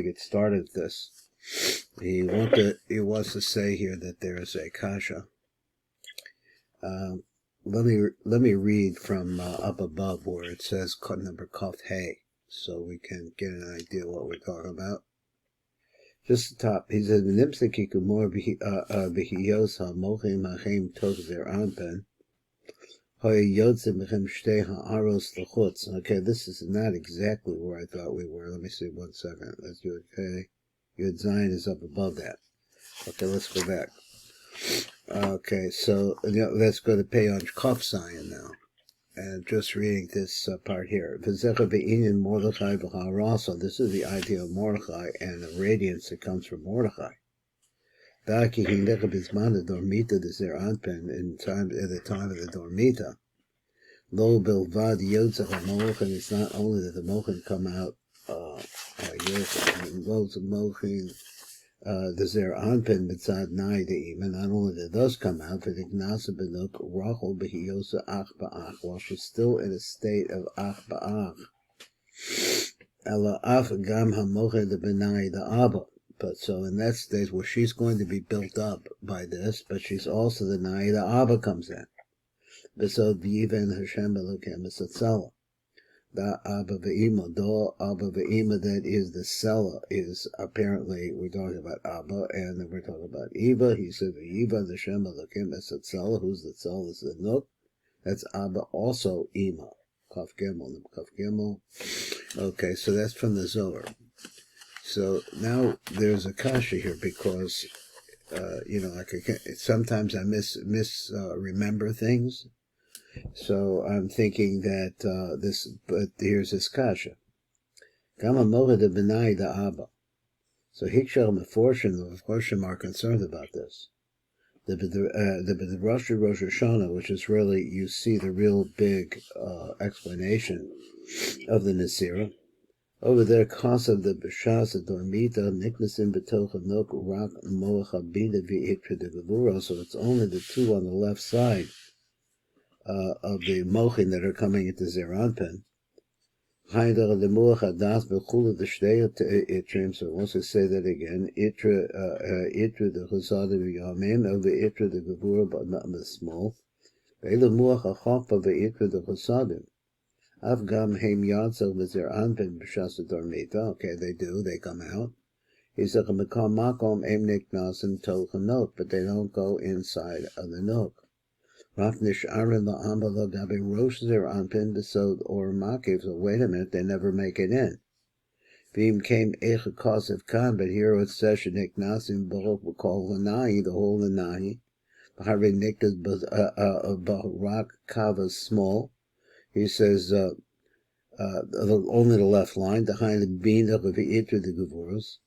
to get started with this. He wants to say here that there is a kasha. Let me read from up above where it says number Kaf Hey, so we can get an idea what we're talking about. Just the top, he says, "V'nimseki kumor b'hiyos ha'mochim ha'chem tov zer'anpen ha'yotze b'chem shtei ha'aros l'chutz." Okay, this is not exactly where I thought we were. Let me see 1 second. That's Yud Hey. Yud Zion is up above that. Okay, let's go back. Okay, so let's go to Peyon Kaf Zion now. And just reading this part here. Mordechai v'ha'arasa. This is the idea of Mordechai and the radiance that comes from Mordechai. In the time of the Dormita. Lo bilvad yotzach ha'mochin. It's not only that the mochin come out, loads of mochin, the zer anpen mitzad nai de'ima. Not only that does come out, but ignasa benuk rachel behiyosa ach ba'ach, while she's still in a state of ach ba'ach. Ela af gam hamoche de benai de abba. But so in that state where she's going to be built up by this, but she's also the nai de abba comes in. Besod v'yiven Hashem elokem esatzala. Da Abba Ve'ima, do Abba Ve'ima, that is the Sela, is apparently, we're talking about Abba, and then we're talking about Eva. He said, Eva, the Shem Elokim, es the Sela, who's the Sela, is the Nook. That's Abba, also Ima. Kaf Gimel, Kaf Gimel. Okay, so that's from the Zohar. So now there's a kasha here because, sometimes I remember things. So I'm thinking that but here's this kasha. Gama mocha de benai de abba. So Hikshel Meforshim are concerned about this. The Rosh Hashanah, which is really, you see the real big explanation of the Nesira. Over there, Kasav the B'shas Dormita Niknasim B'tocha Nok Rak Mocha Bina V'itra de Gevura. So it's only the two on the left side of the mochin that are coming into Zeranpen. So once I say that again, itra the chasadim v'yamim, over itra the gevura, but not the small. Ve'ele muach hachapa ve'itra the chasadim. Avgam heim yatzel v'zeranpen b'shas dormita. Okay, they come out. He said, "Mekam makom em niknasim tol chanok," but they don't go inside of the nook. Rafnish Aaron la Ambala Gabi Rosh Zer Anpin Besod or Makiv. So wait a minute, they never make it in. Vim came Echa Kosef Khan, but here it says Shanik Nasim Bahok Bakol Lanahi, the whole Lanahi. Bahari Niktas Barak Kava small. He says only the left line, behind the bean of Itra the Gevurus.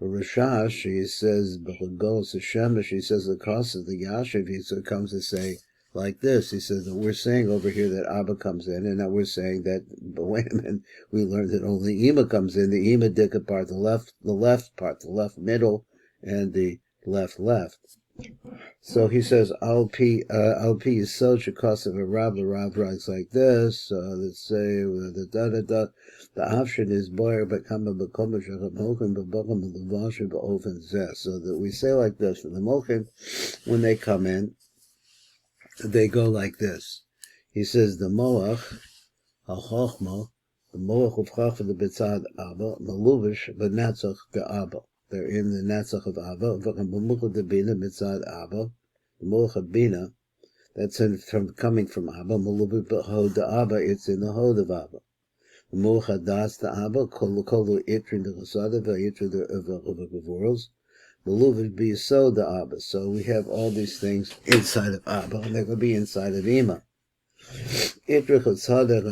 Rashash, he says Bahagos Hashem, she says the cost of the Yashiv, he comes to say like this. He says that we're saying over here that Abba comes in, and now we're saying that, but wait a minute, we learned that only Ima comes in, the Ima Dika part, the left part, the left middle, and the left. So he says, Al Pi Yesod Shekos of a Rav, the Rav writes like this, let's say, the option is Boyer Bakama Bakoma Shechamochin Babakam Levasha Ba'ofen Zeh. So that we say like this, for the Mochin, when they come in, they go like this. He says the Moach, HaChochma, the Moach of Chachma the B'tzad Abba, Maluvish, the Natzach the Abba. They're in the Natzach of Abba, V'cham B'mucha the Bina B'tzad Abba, the Moach of Bina, that's coming from Abba, Maluvish B'hod the Abba, it's in the Hod of Abba. The Moach Hadas the Abba, Kolu Itrin the Chasada, V'itrin the Gevuros, Maluvish be Yesod the Abba. So we have all these things inside of Abba, and they're going to be inside of Ima. Itra Chatzadeh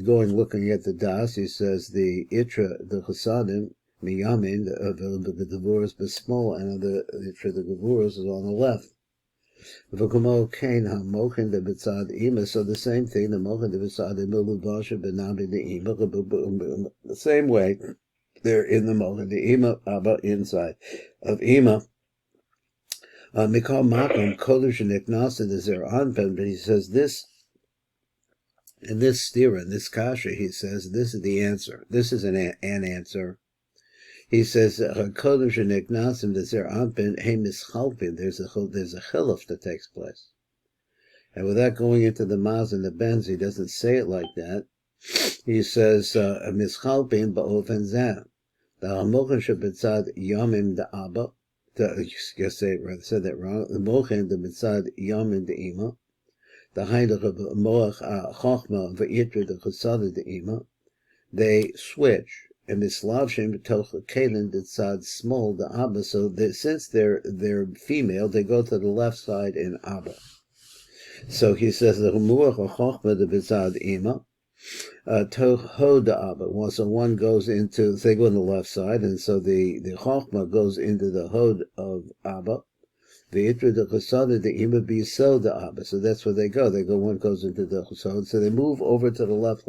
going looking at the Das, he says the Itra, the Chasadim, Miyamin, the Gevuras Besmol, and the Itra, the Gevuras is on the left. V'kumo Kain HaMochin the B'tzad Ima, so the same thing, the Mochin the B'tzad Ima, Lubasha B'nabi the Ima, the same way. They're in the Mochin, the Ima Abba inside of Ima. Mikal Makom Kodesh Niknasa the Zer Anpen, but he says this And this stira, in this kasha, he says, this is the answer. This is an answer. He says, there's a chiluf that takes place. And without going into the Maz and the Benz, he doesn't say it like that. He says, mischalpin ba'ofen zeh. The hamochen shebetzad yamim de Abba. I said that wrong. The mochen de betzad yamim de Ima. The heilig of moach chochma ve'itra de chesada de Ima. They switch. And mislavshim b'toch kelen de tzad small de Abba. So since they're female, they go to the left side in Abba. So he says the moach chochma de betzad Ima. Toho de Abba. Well, so one goes into, they go on the left side, and so the Chochma goes into the Hod of Abba. The Itra de Chesada de Ima Yesod de Abba. So that's where they go. One goes into the Chesod. So they move over to the left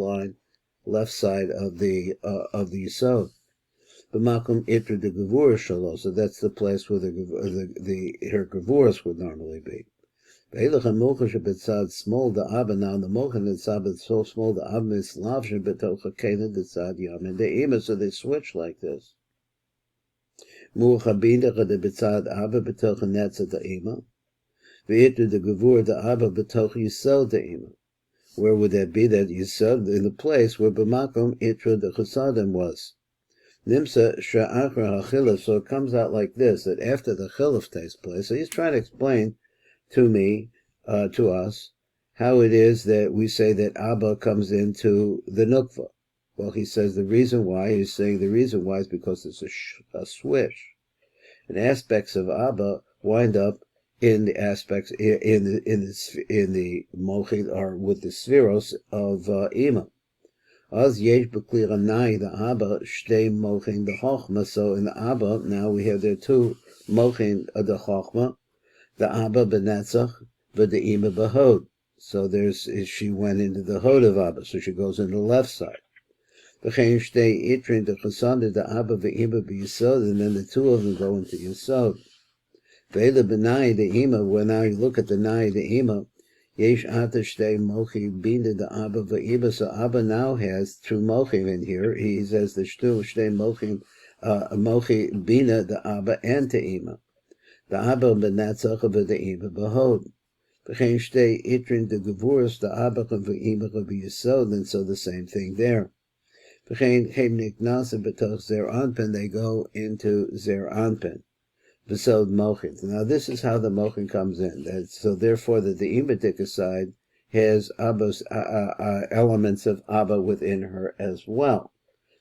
side of the Yesod. B'makom Itra de Gevurah Shalo. So that's the place where her Gevurahs would normally be. Small the Abba, now the Mochan and Sabbath so small the Abba is lavshin betocha kelen the tzad yam and the Ima, so they switch like this. Muchabinda the betzad Abba betocha netza the Ima, ve'itra the gevur the Abba betocha Yesod the Ima. Where would that be? That Yesod in the place where b'makom itra the chesadim was. Nimsa sha'achra hachiluf. So it comes out like this: that after the chiluf takes place. So he's trying to explain to us, how it is that we say that Abba comes into the Nukva. Well, he says he's saying the reason why is because it's a swish. And aspects of Abba wind up in the aspects, in the Mochid, or with the Spheros of Ima. Az yesh b'kli ranai the Abba, shtei Mochin the Chochma. So in the Abba, now we have there two Mochin of the Chochma, the Abba b'netzach, but the Ima b'hod. So she went into the Hod of Abba, so she goes into the left side. V'chein shtei itrin the chesada the Abba v'Ima b'Yesod, and then the two of them go into Yesod. V'ela b'nai the Ima, when now you look at the Nai the Ima, yesh ata shtei mochi bina the Abba v'Ima. So Abba now has two mochim in here. He says the shtei mochim, mochi bina the Abba and to Ima. The Abba b'netzach but the Ima b'hod. V'chein shtei itrin the gevuras the Abba v'Ima b'Yesod, and so the same thing there. V'chein hem niknasa b'toch zer anpen, they go into zer anpen. V'sod mochin. Now this is how the mochin comes in. So therefore that the Imadik side has Abba's elements of Abba within her as well.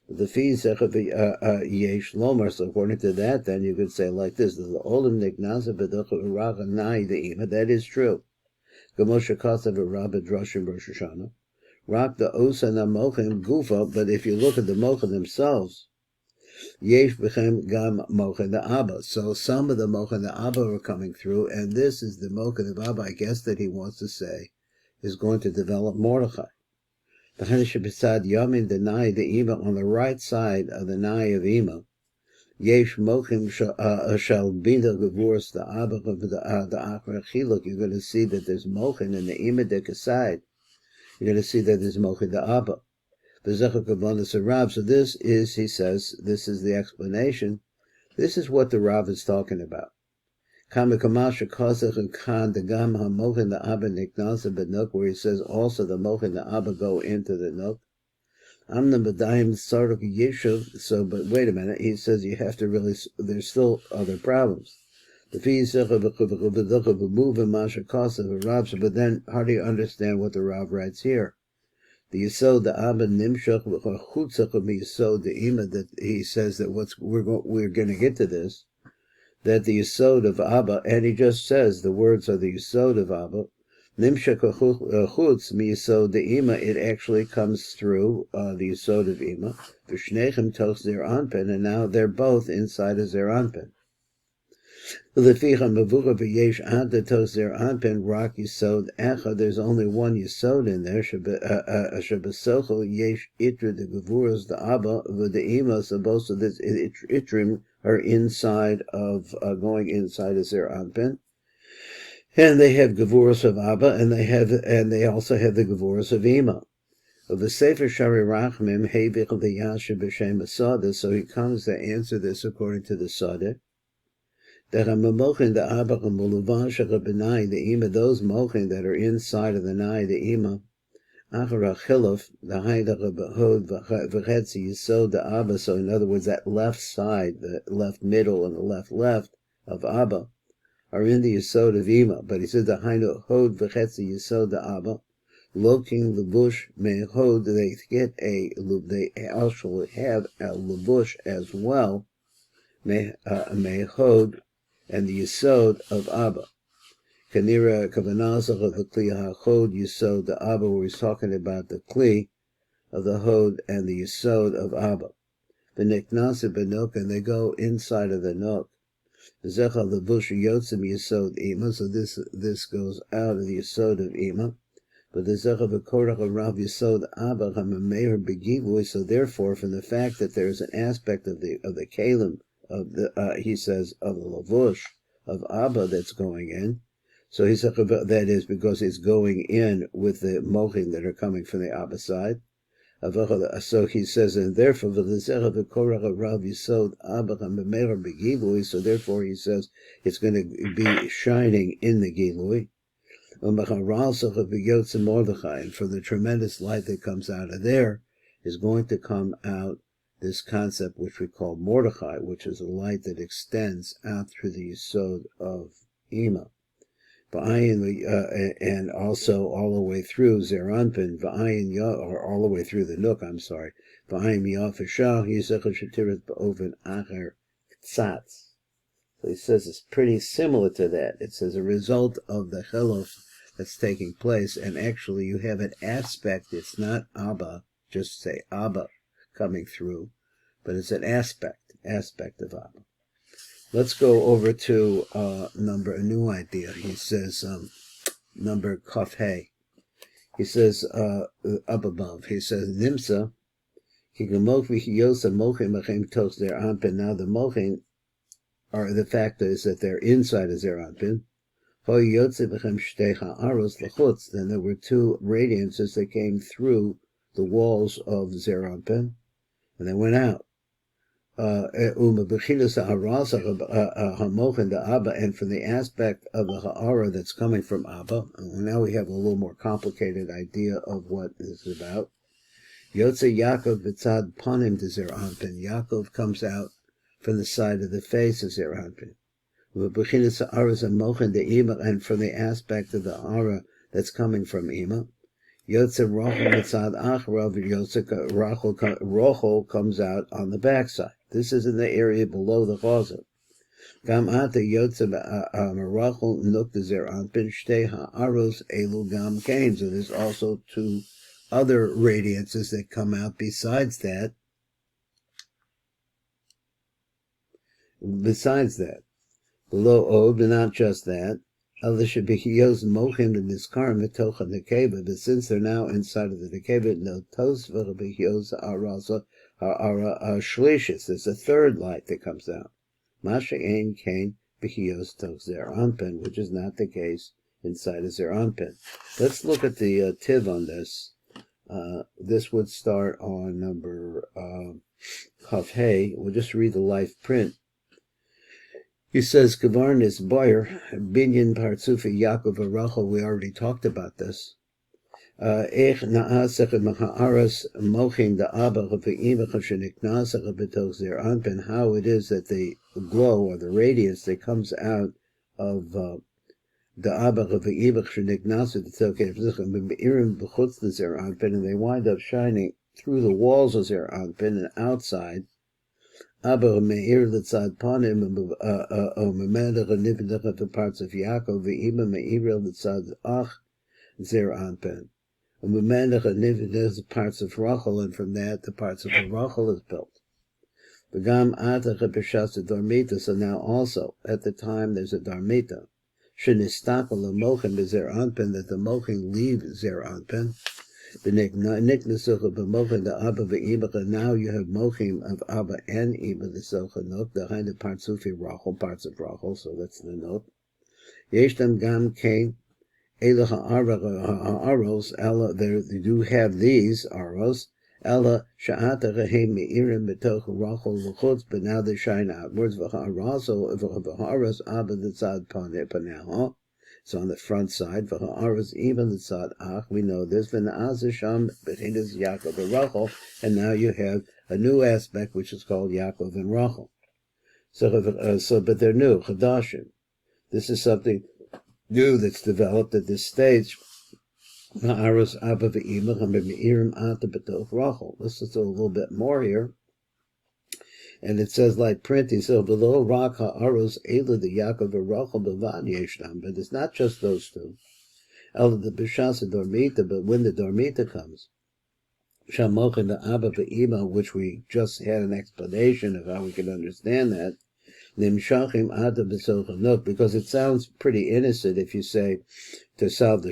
The fees yesh lomar. So according to that, then you could say like this: the olim niknasa b'toch uraga nai the Ima. That is true. Gamosha kasav rabba drashim Rosh Hashanah. Rak the osa na mochin gufa. But if you look at the mochin themselves, yesh b'chem gam mochin the Abba. So some of the mochin the Abba are coming through, and this is the mochin of Abba, I guess, that he wants to say is going to develop Mordechai. The beside Yamin the Nai the Ima, on the right side of the Nai of Ima, yesh mochim shall bina gevuras the Abba of the Achra Chiluk. You're going to see that there's mochin in the Imadik side. You're going to see that there's mochin the Abba. The Zechar Kavanas of Rav. So this is, he says, this is the explanation. This is what the Rav is talking about. Kamikamasha Kosach and Khan the Gam HaMochin the Abba Niknasa B'Nook, where he says also the Mochin the Abba go into the Nook. Amna B'Daim Saruk Yeshuv. So, but wait a minute, he says you have to really, there's still other problems. The Fi Zechar V'Chuv V'Move Masha Kosach Rav. But then how do you understand what the Rav writes here? The Yesod the Abba Nimshach V'Chutzach Yesod the Ima, that he says that we're going to get to this, that the Yesod of Abba, and he just says the words are the Yesod of Abba, Nimshach Chutz Yesod the Ima, it actually comes through the Yesod of Ima, V'Shnechem Toch Zer Anpen, and now they're both inside of Zer Anpen. There's only one Yesod in there. Shabasochel yesh itra the gevuras the Abba the Ima. So both of this itrim are inside of going inside of their anpen, and they have gevuras of Abba, and they also have the gevuras of Ima. Of the Sefer Shari Rachmim, Hevich V'Yasher B'Shem Sada, so he comes to answer this according to the Sada. That HaMamochin the Abba Muluvan Shechabinai, the Ima, those Mochin that are inside of the Nai, the Ima, Achara Chiluf, the Haidach Behod V'Chetzi Yesod the Abba, so in other words, that left side, the left middle and the left of Abba, are in the Yesod of Ima. But he says the Haidach Hod V'Chetzi Yesod the Abba, Loking Lebush Mehod, they also have a Lebush as well, Mehod, and the Yesod of Abba. Kanira Kavanazach of the Kli HaChod Yesod the Abba, where he's talking about the Kli of the Hod and the Yesod of Abba. The Niknasa Benuk, and they go inside of the Nook. The Zechal Lebush Yotzim Yesod Ima, so this goes out of the Yesod of Ima. But the Zechah V'Korach Rav Yesod Abba HaMeir Begivui, so therefore, from the fact that there is an aspect of the Kalim, of the he says, of the Lavush, of Abba that's going in, so he said that is because it's going in with the Mochin that are coming from the Abba side. So he says, and therefore, the Zechah V'Korach Rav Yesod Abba HaMeir Begivui, so therefore he says it's going to be shining in the Gilui. And from the tremendous light that comes out of there is going to come out this concept which we call Mordechai, which is a light that extends out through the Yesod of Ima. And also all the way through Zeranpin, or all the way through the Nook, I'm sorry. So he says it's pretty similar to that. It's as a result of the Chiluf that's taking place, and actually you have an aspect, it's not Abba, just say Abba coming through, but it's an aspect of Abba. Let's go over to a new idea. He says, number Kaf Hey. He says, up above, he says, Nimsa, now the Mochin are the fact is that they're inside of Zeranpin. Then there were two radiances that came through the walls of Zeranpin, and they went out. And from the aspect of the Ha'ara that's coming from Abba, and now we have a little more complicated idea of what this is about. Yotze Yaakov B'tzad Panim to Zeranpin. Yaakov comes out from the side of the face of Zeranpin. And from the aspect of the Ara that's coming from Ima, Rochel comes out on the backside. This is in the area below the Chazan. So there's also two other radiances that come out besides that. Below Od, but not just that. But since they're now inside of the Nekeba, no Tosva Behiyos Arasa Shlishis. There's a third light that comes out. Masha Ein Kain Behiyos Tos Zeranpin, which is not the case inside of Zeranpin. Let's look at the Tiv on this. This would start on number Kaf Hey. We'll just read the life print. He says, Kavarnis Boyer, Binyan Partsufi Yaakov Arachel, we already talked about this. Ech Na'asech Macha'aras Mochin the Abba Ve'imach Sheniknasech B'toch Zeranpin, how it is that the glow or the radiance that comes out of the Abba Ve'imach Sheniknasech B'toch Zeranpin B'chutz the Zeranpin, and they wind up shining through the walls of Zeranpin and outside. Aber meir letzad panim memedach nivdach of the parts of Yaakov ve'ima meir letzad ach Zeranpin, memedach nivdach the parts of Rachel, and from that the parts of Rachel is built. V'gam atach b'shas darmita. So now also at the time there's a darmita. Shenistakel lemochin b'Zeranpin, that the mochin leave Zeranpin. Now you have mochim of Abba and Iba, the Socha Nook, the kind of parts of Rachel, so that's the Nook. Yeshtam Gam Kain, Ela ha'aros, Ella, they do have these aros, Ella sha'ata rehem me'irim betoch rachel l'chutz, but now they shine outwards. V'ha'aros abba l'tzad paneha. It's on the front side. V'ha'aros even l'tzad ach. We know this. V'na'az sham b'chinas Yaakov and Rachel, and now you have a new aspect which is called Yaakov and Rachel. So, but they're new, chadashim. This is something new that's developed at this stage. Let's just do a little bit more here. And it says like printing, so below Rak ha'aros ela the Yaakov Rachel bevad yeshnam, but it's not just those two. Ela the b'shas dormita, but when the dormita comes, shamochin the Abba ve'ima, which we just had an explanation of how we can understand that. Nimshachim ada b'socha nook, because it sounds pretty innocent if you say to solve the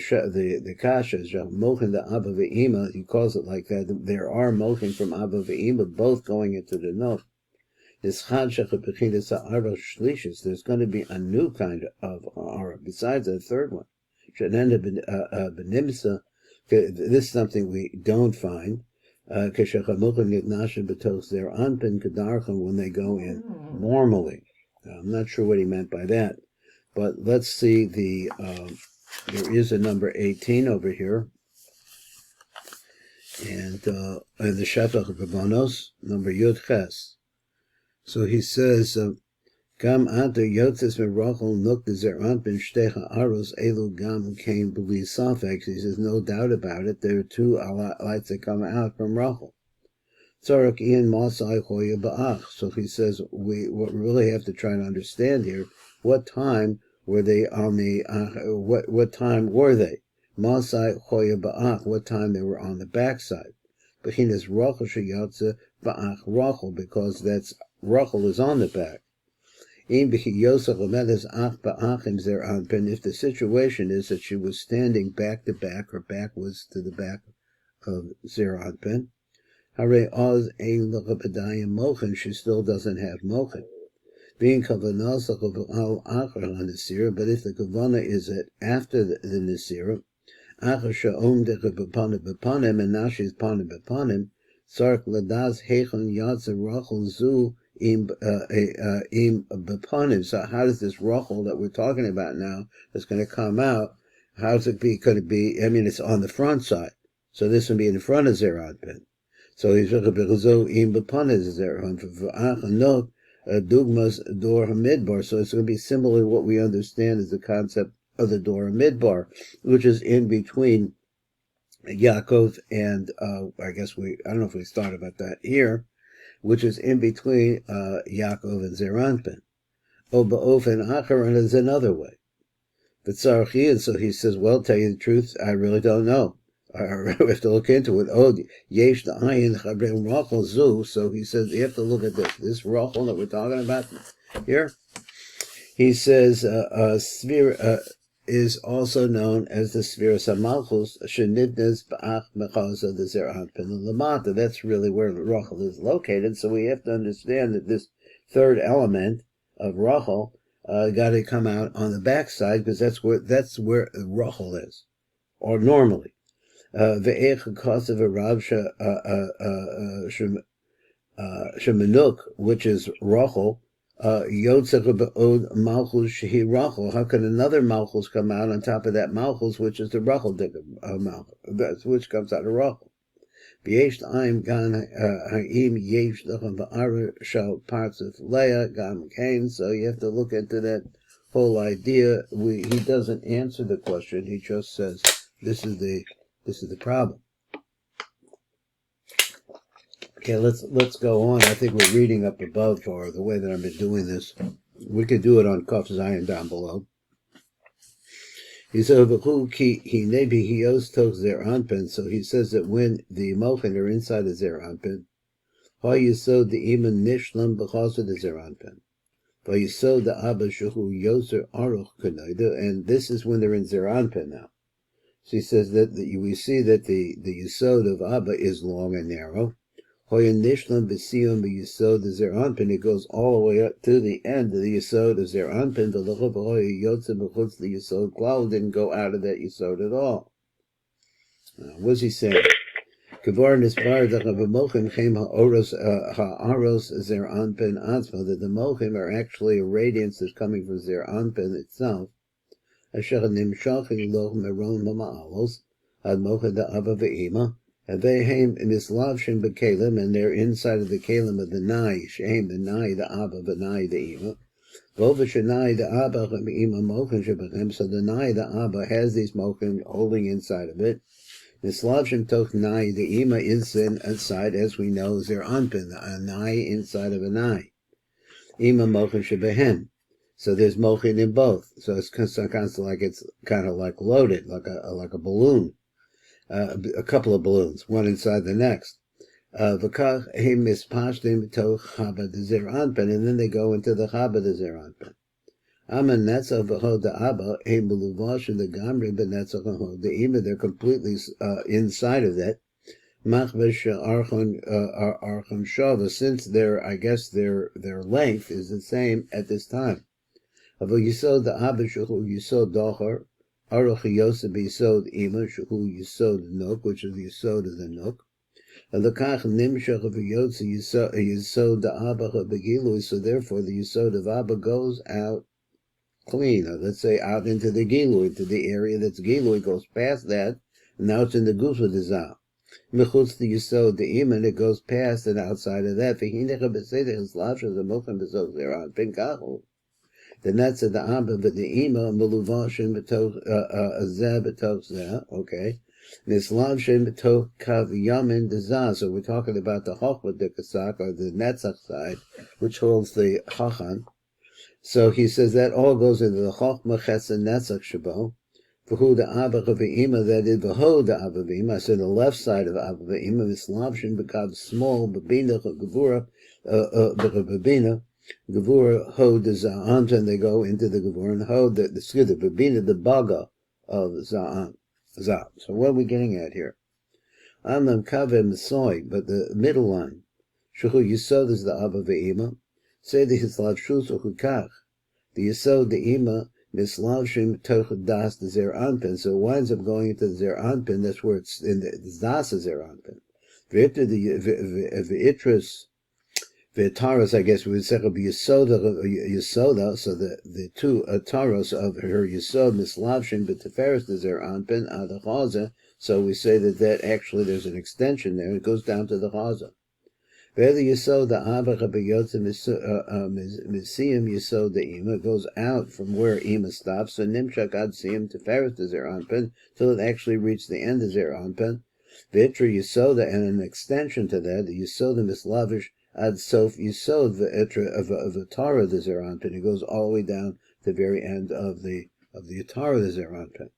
kasha, mochin the Abba ve'ima, he calls it like that. There are mochin from Abba ve'ima, both going into the nook. There's going to be a new kind of ARI, besides the third one. This is something we don't find. When they go in normally. I'm not sure what he meant by that. But let's see there is a number 18 over here. And the Shetach of Gavonos, number Yud Ches. So he says, Gam anta yotzes merachel nuk dezeran ben shtecha aros elu gam came b'li safek. He says, no doubt about it, there are two lights that come out from Rachel. Tzarek ian masai choya ba'ach. So he says, we really have to try to understand here, what time were they on the, what time were they? Masai choya ba'ach, what time they were on the backside. Bechinas Rachel sheyatze ba'ach Rachel, because that's Rachel is on the back. If the situation is that she was standing back to back, her back was to the back of Zeranpin, she still doesn't have mochin. Being kavanah but if the kavanah is after the Nisira, and now she's panim, sark ladaz heichon yatsa Rachel zu im bepanim. So how does this Rachel that we're talking about now that's going to come out, how's it be? Could it be, I mean, it's on the front side. So this would be in front of Zeranpin. So he's im bepanim Zeranpin. Dugmas Dor Hamidbar. So it's going to be similar to what we understand as the concept of the Dor Hamidbar, which is in between Yaakov and, I don't know if we start about that here, which is in between Yaakov and Zeranpin. Ba'ofen Acharon is another way. But Tzarchi, so he says, well, tell you the truth, I really don't know. I have to look into it. Yesh the ayin chabreim Rachel zu. So he says, you have to look at this Rachel that we're talking about here. He says, sphere is also known as the sphere of Malchus, shenidnes ba'ach mechaza the Zeranpin lamata. That's really where Rachel is located. So we have to understand that this third element of Rachel got to come out on the backside, because that's where Rachel is, or normally. Ve'ech kasav Rav shemenuk, which is Rachel. Yotzech be'od malchus shehi Rachel. How can another malchus come out on top of that malchus, which is the Rachel malchus, which comes out of Rachel? B'yesh ta'im gan ha'im yesh l'chem v'ara shal parts of Leah gan kain. So you have to look into that whole idea. He doesn't answer the question. He just says this is the problem. Okay, let's go on. I think we're reading up above, or the way that I've been doing this. We could do it on Kaf Zion down below. He said, so he says that when the Mochin are inside the Zeranpin, Yesod the Iman Nishlam because of the Zeranpin. Yesod the Abba Shehu Yoser Aruch Kanoida, and this is when they're in Zeranpin now. So he says that we see that the Yesod of Abba is long and narrow. Hoyanishlam b'siyum b'yesod zer'anpin. It goes all the way up to the end of the Yesod of zer'anpin. V'lechav hoya yotze b'chutz the Yesod klal. Didn't go out of that Yesod at all. What's he saying? Kavar nisbar dachav b'mochim chem ha'aros zer'anpin atzma. That the mochim are actually a radiance that's coming from zer'anpin itself. Asher nimshachim loch meron ma'alos ad mochim da'ava ve'ima. And they haim mislavshim b'kelim, and they're inside of the kelim of the nai, shehem the nai, the abba, the nai, the ima. Vovashanai, the abba, ima mochin shebachem. So the nai, the abba, has these mochin holding inside of it. Mislavshim toch nai, the ima is inside, as we know, zer'anpin, a nai inside of a nai. Ima mochin shebehem. So there's mochin in both. So it's kind of like loaded, like a balloon. A couple of balloons, one inside the next. And then they go into the Chabad Zeranpin. They're completely inside of that. Since their length is the same at this time. Yesod of Abba Mordechai. Aruch Yosef Yesod Ima Shehu Yesod Nook, which is the Yesod of the Nook. Lekach Nimshach of Yesod Abba Begilui. So therefore, the Yesod of Abba goes out clean, or let's say out into the Gilui, to the area that's Gilui, goes past that, and now it's in the Guf of the Zah. Mechutz the Yesod the Ima, and it goes past and outside of that. V'hinecha b'sedech eslavsha the Mochem b'zog zeran pinkachu. The nets of the Abba, but the Ima, Meluvashin b'toch zeh b'toch zeh, okay. Nislavshin b'toch kav yamin dezah. So we're talking about the Chochmah dekasak, or the Netzach side, which holds the Chachan. So he says that all goes into the Chochmah Chesed Netzach Shabo. V'hu the Abba v'Ima, that is v'ho the Abba v'Ima. I said the left side of Abba v'Ima, Nislavshin b'kav small, b'bina gevura, b'bina. Gevura ho the Za'ant, and they go into the Gevura, and ho the Bebina, the Baga of Za'ant. So what are we getting at here? Amnam Kaveh Mesoy, but the middle line, Shehu Yesod is the Abba Ve'ima, say the Hislav Shus or Hukach, the Yesod, the Ima, Mislav Shim Toch Das, the Zeranpin, so it winds up going into the Zeranpin, that's where it's in the Das is Zeranpin. V'itras, Taros, I guess we would say Yesoda, so the two Taros of her Yesod, Mislavshin, but Teferis, the Zeranpin, the Chaza, so we say that actually there's an extension there, it goes down to the Chaza. Where the Yesod, the Abba, Misiyim Yesod, the Ima, goes out from where Ima stops, so Nimshak Ad Siyim, Teferis, the Zeranpin, till it actually reached the end of Zeranpin. Vitra Yesoda, and an extension to that, the Yesoda Mislavish, Ad Sof Yesod v'etra of the Torah the Zeranpin. It goes all the way down to the very end of the Torah the Zeranpin.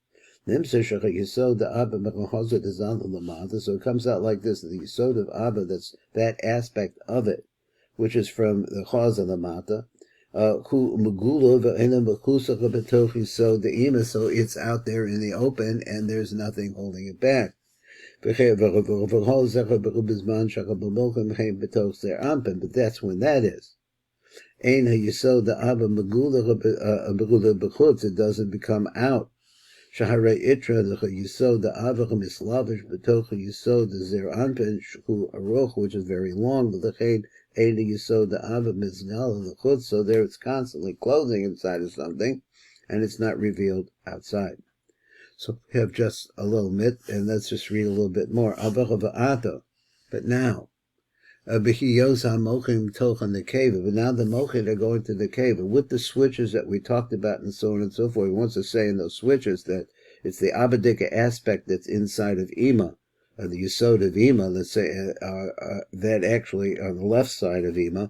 Nimseshach Yesod the Abba Mechazot the Zan Lamata. So it comes out like this: the Yesod of Abba, that's that aspect of it, which is from the Chaz of the Mata. Who Megula v'enam b'chusach b'toch Yesod the Ima. So it's out there in the open, and there's nothing holding it back. But that's when that is. It doesn't become out. Which is very long, so there it's constantly closing inside of something, and it's not revealed outside. So we have just a little bit, and let's just read a little bit more. But now, but now the mochin are going to the cave, with the switches that we talked about and so on and so forth. He wants to say in those switches that it's the Abadika aspect that's inside of Ima, the Yesod of Ima, let's say, that actually on the left side of Ima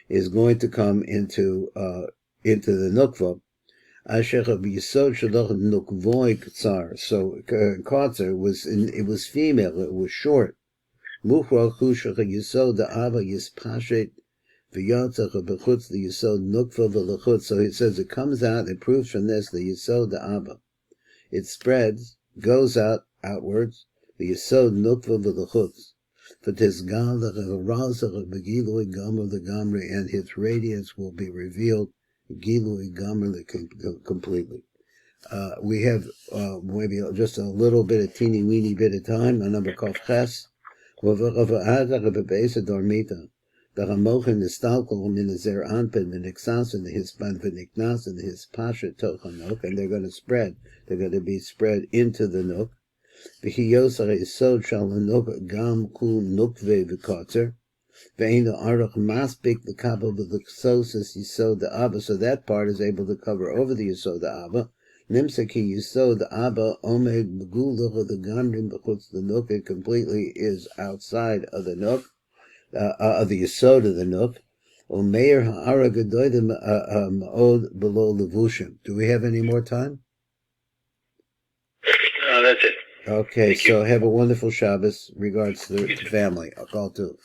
is going to come into the Nukva. So Kotzer was female, it was short. So it says it comes out, it proves from this the Yesod the Abba. It spreads, goes outwards, the Yesod Nukva v'lechutz. and its radiance will be revealed completely. We have maybe just a little bit of teeny weeny bit of time. A number Kof Ches. The Ramochen is Stalkel in the Zer Anpin, and Nixas and his Ban Viniknas and his Pasha Tochanok, and they're going to spread. They're going to be spread into the Nook. The Hiyosar is so Shalanok Gam Ku Nukve Vikotzer. Vein the Arach Maspik the Kappa of the Xosis Yesod the Abba, so that part is able to cover over the Yesod the Abba. Nimsaki Yesod the Abba Omed Begulach of the Gamrim Bechutz the Nook, it completely is outside of the Nook. Of the Yesod of the Nook. Omeir Ha'ara Gedoidim Ma'od below Levushim. Do we have any more time? That's it. Okay, Thank so you. have a wonderful Shabbos. Regards to the family. I'll call too.